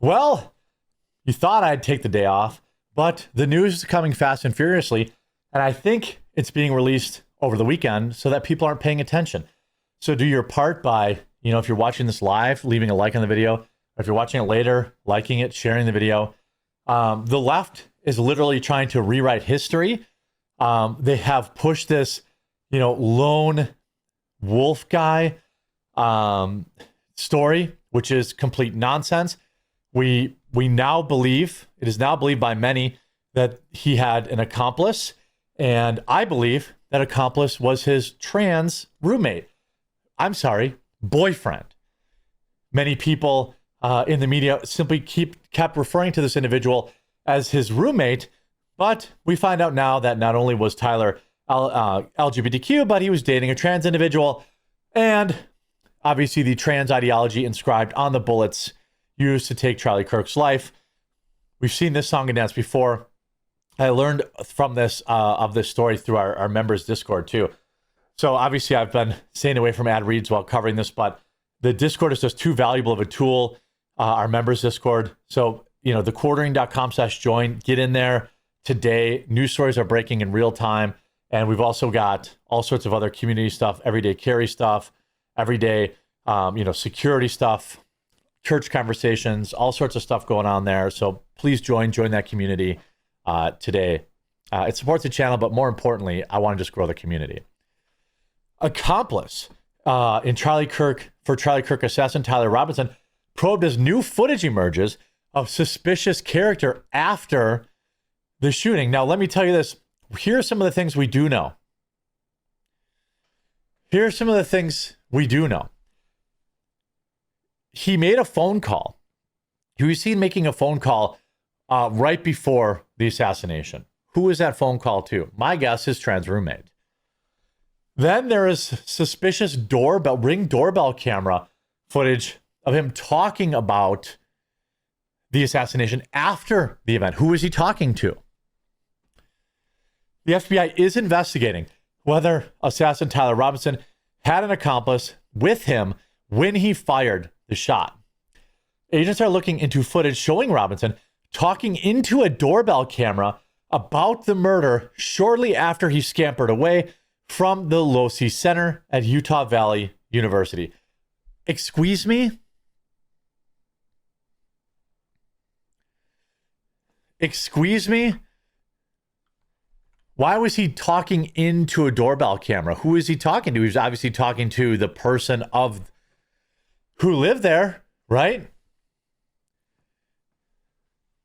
Well, you thought I'd take the day off, but the news is coming fast and furiously, and I think it's being released over the weekend so that people aren't paying attention. So do your part by, if you're watching this live, leaving a like on the video, or if you're watching it later, liking it, sharing the video. The left is literally trying to rewrite history. They have pushed this, lone wolf guy story, which is complete nonsense. We now believe, it is now believed by many, that he had an accomplice, and I believe that accomplice was his trans roommate. I'm sorry, boyfriend. Many people in the media simply kept referring to this individual as his roommate, but we find out now that not only was Tyler LGBTQ, but he was dating a trans individual, and obviously the trans ideology inscribed on the bullets used to take Charlie Kirk's life. We've seen this song and dance before. I learned from this of this story through our members Discord too. So obviously I've been staying away from ad reads while covering this, but the Discord is just too valuable of a tool. Our members Discord. So, thequartering.com/join, get in there today. News stories are breaking in real time. And we've also got all sorts of other community stuff, everyday carry stuff, everyday, security stuff, church conversations, all sorts of stuff going on there. So please join that community today. It supports the channel, but more importantly, I want to just grow the community. Accomplice for Charlie Kirk assassin Tyler Robinson probed as new footage emerges of suspicious character after the shooting. Now, let me tell you this. Here are some of the things we do know. He made a phone call. He was seen making a phone call right before the assassination. Who was that phone call to? My guess is trans roommate. Then there is suspicious Ring doorbell camera footage of him talking about the assassination after the event. Who was he talking to? The FBI is investigating whether assassin Tyler Robinson had an accomplice with him when he fired the shot. Agents are looking into footage showing Robinson talking into a doorbell camera about the murder shortly after he scampered away from the Losi Center at Utah Valley University. Excuse me? Excuse me? Why was he talking into a doorbell camera? Who is he talking to? He was obviously talking to the person who lived there, right?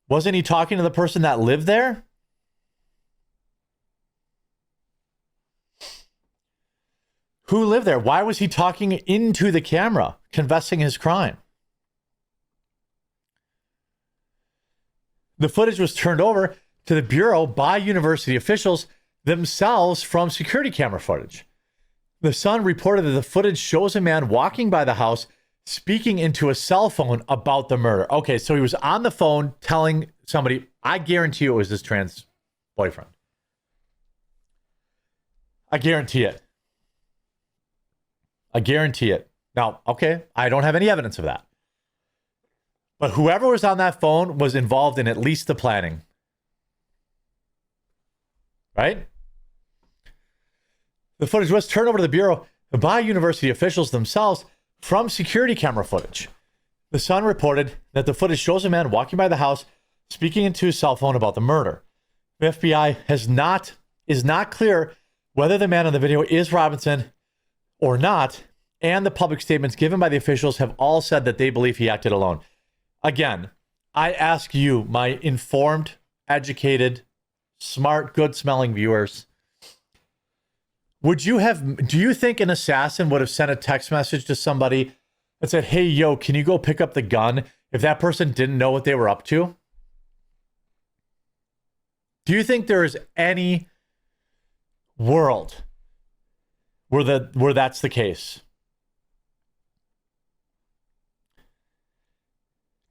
Wasn't he talking to the person that lived there? Who lived there? Why was he talking into the camera, confessing his crime? The footage was turned over to the Bureau by university officials themselves from security camera footage. The Sun reported that the footage shows a man walking by the house speaking into a cell phone about the murder. Okay, so he was on the phone telling somebody, I guarantee you it was his trans boyfriend. I guarantee it. I guarantee it. Now, okay, I don't have any evidence of that. But whoever was on that phone was involved in at least the planning. Right? The footage was turned over to the Bureau by university officials themselves from security camera footage. The Sun reported that the footage shows a man walking by the house speaking into his cell phone about the murder. The FBI is not clear whether the man on the video is Robinson or not, and the public statements given by the officials have all said that they believe he acted alone. Again, I ask you, my informed, educated, smart, good-smelling viewers, do you think an assassin would have sent a text message to somebody that said, hey, yo, can you go pick up the gun, if that person didn't know what they were up to? Do you think there is any world where that's the case?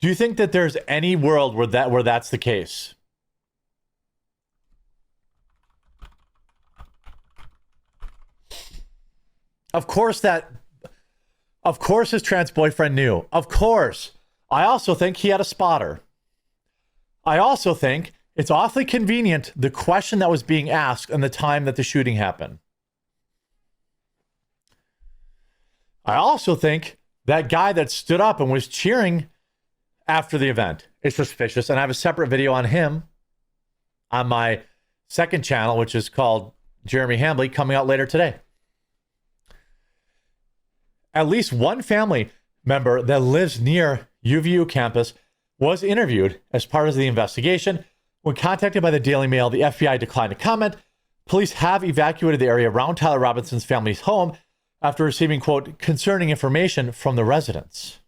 Do you think that there's any world where that's the case? Of course his trans boyfriend knew. Of course. I also think he had a spotter. I also think it's awfully convenient the question that was being asked and the time that the shooting happened. I also think that guy that stood up and was cheering after the event is suspicious. And I have a separate video on him on my second channel, which is called Jeremy Hambley, coming out later today. At least one family member that lives near UVU campus was interviewed as part of the investigation. When contacted by the Daily Mail, the FBI declined to comment. Police have evacuated the area around Tyler Robinson's family's home after receiving, quote, concerning information from the residents.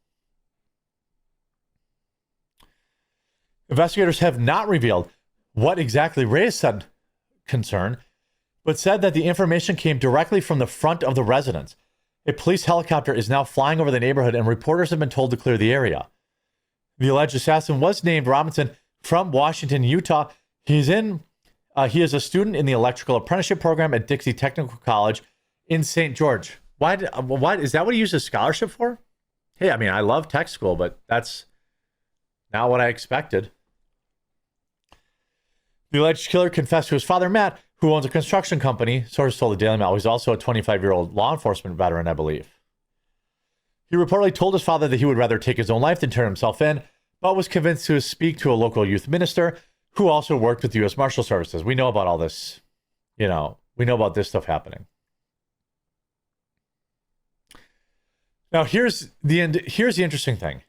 Investigators have not revealed what exactly raised said concern, but said that the information came directly from the front of the residence. A police helicopter is now flying over the neighborhood, and reporters have been told to clear the area. The alleged assassin was named Robinson from Washington, Utah. He is a student in the electrical apprenticeship program at Dixie Technical College in St. George. Why is that what he used his scholarship for? Hey, I mean, I love tech school, but that's not what I expected. The alleged killer confessed to his father, Matt, who owns a construction company. Sources told the Daily Mail he's also a 25-year-old law enforcement veteran, I believe. He reportedly told his father that he would rather take his own life than turn himself in, but was convinced to speak to a local youth minister who also worked with the U.S. Marshal Services. We know about all this. We know about this stuff happening. Now, here's the interesting thing.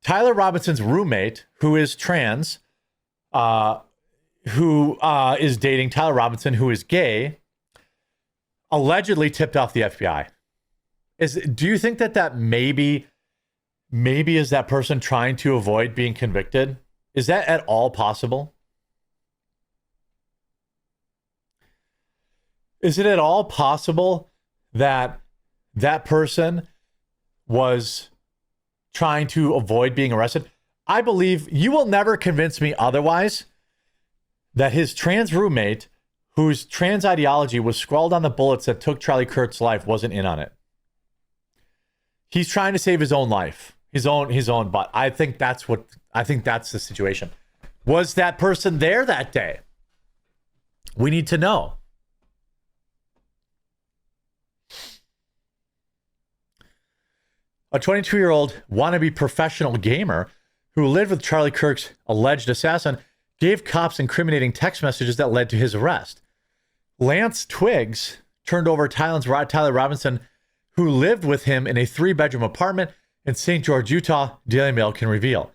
Tyler Robinson's roommate, who is trans, who is dating Tyler Robinson, who is gay, allegedly tipped off the FBI. Do you think that maybe is that person trying to avoid being convicted? Is that at all possible? Is it at all possible that that person was trying to avoid being arrested? I believe you will never convince me otherwise that his trans roommate, whose trans ideology was scrawled on the bullets that took Charlie Kirk's life, wasn't in on it. He's trying to save his own life, his own butt. I think that's the situation. Was that person there that day? We need to know. A 22-year-old wannabe professional gamer who lived with Charlie Kirk's alleged assassin gave cops incriminating text messages that led to his arrest. Lance Twiggs turned over Tyler Robinson, who lived with him in a 3-bedroom apartment in St. George, Utah, Daily Mail can reveal.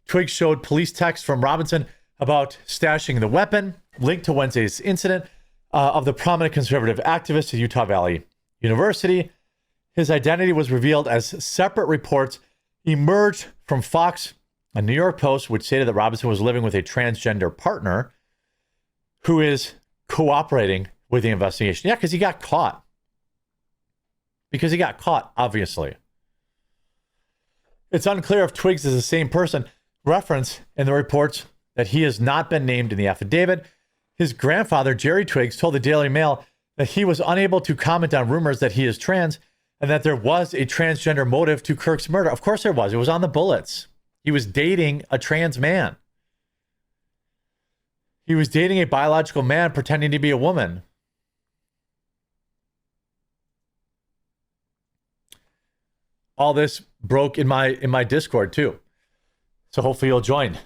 Twiggs showed police texts from Robinson about stashing the weapon, linked to Wednesday's incident of the prominent conservative activist at Utah Valley University. His identity was revealed as separate reports emerged from Fox and New York Post, which stated that Robinson was living with a transgender partner who is cooperating with the investigation. Yeah, because he got caught. Obviously. It's unclear if Twiggs is the same person referenced in the reports that he has not been named in the affidavit. His grandfather, Jerry Twiggs, told the Daily Mail that he was unable to comment on rumors that he is trans and that there was a transgender motive to Kirk's murder. Of course there was. It was on the bullets. He was dating a trans man. He was dating a biological man pretending to be a woman. All this broke in my Discord too. So hopefully you'll join.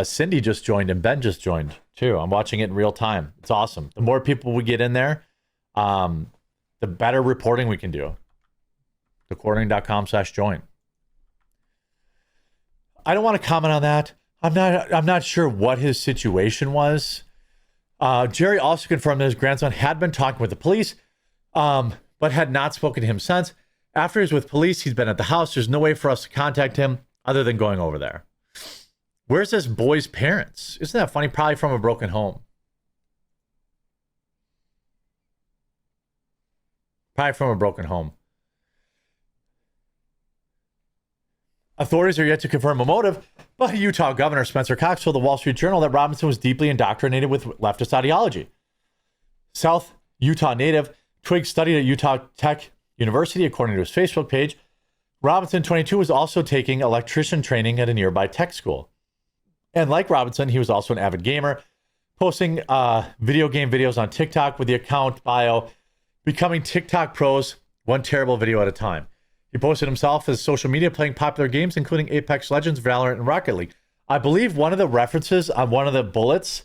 Cindy just joined and Ben just joined too. I'm watching it in real time. It's awesome. The more people we get in there, the better reporting we can do. Thequartering.com/join. I don't want to comment on that. I'm not sure what his situation was. Jerry also confirmed that his grandson had been talking with the police, but had not spoken to him since. After he's with police, he's been at the house. There's no way for us to contact him other than going over there. Where's this boy's parents? Isn't that funny? Probably from a broken home. Authorities are yet to confirm a motive, but Utah Governor Spencer Cox told the Wall Street Journal that Robinson was deeply indoctrinated with leftist ideology. South Utah native, Twiggs studied at Utah Tech University, according to his Facebook page. Robinson, 22, was also taking electrician training at a nearby tech school. And like Robinson, he was also an avid gamer, posting video game videos on TikTok with the account bio, becoming TikTok pros one terrible video at a time. He posted himself as social media playing popular games, including Apex Legends, Valorant, and Rocket League. I believe one of the references on one of the bullets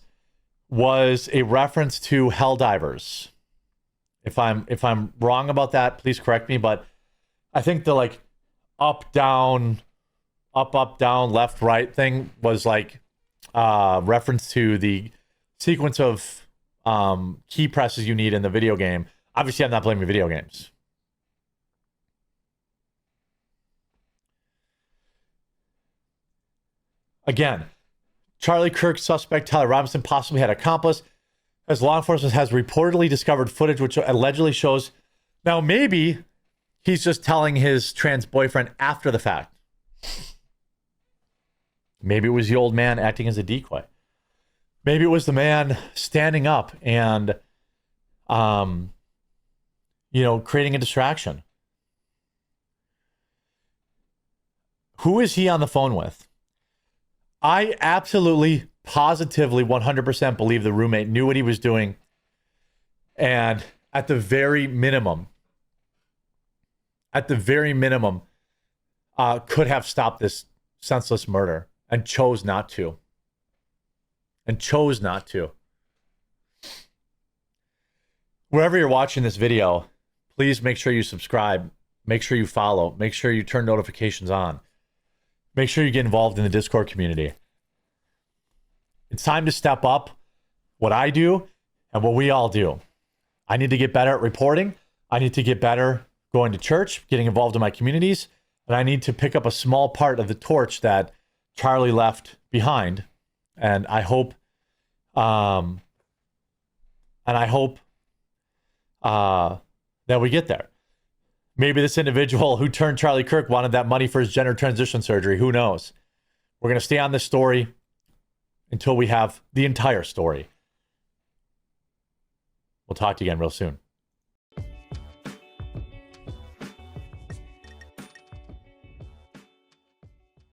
was a reference to Helldivers. If I'm wrong about that, please correct me. But I think the like up, down, left, right thing was like reference to the sequence of key presses you need in the video game. Obviously, I'm not blaming video games. Again, Charlie Kirk suspect Tyler Robinson possibly had an accomplice, as law enforcement has reportedly discovered footage which allegedly shows. Now, maybe he's just telling his trans boyfriend after the fact. Maybe it was the old man acting as a decoy. Maybe it was the man standing up and, creating a distraction. Who is he on the phone with? I absolutely, positively, 100% believe the roommate knew what he was doing. And at the very minimum, could have stopped this senseless murder and chose not to. Wherever you're watching this video, please make sure you subscribe. Make sure you follow. Make sure you turn notifications on. Make sure you get involved in the Discord community. It's time to step up what I do and what we all do. I need to get better at reporting. I need to get better going to church, getting involved in my communities, and I need to pick up a small part of the torch that Charlie left behind. And I hope, that we get there. Maybe this individual who turned Charlie Kirk wanted that money for his gender transition surgery. Who knows? We're going to stay on this story until we have the entire story. We'll talk to you again real soon.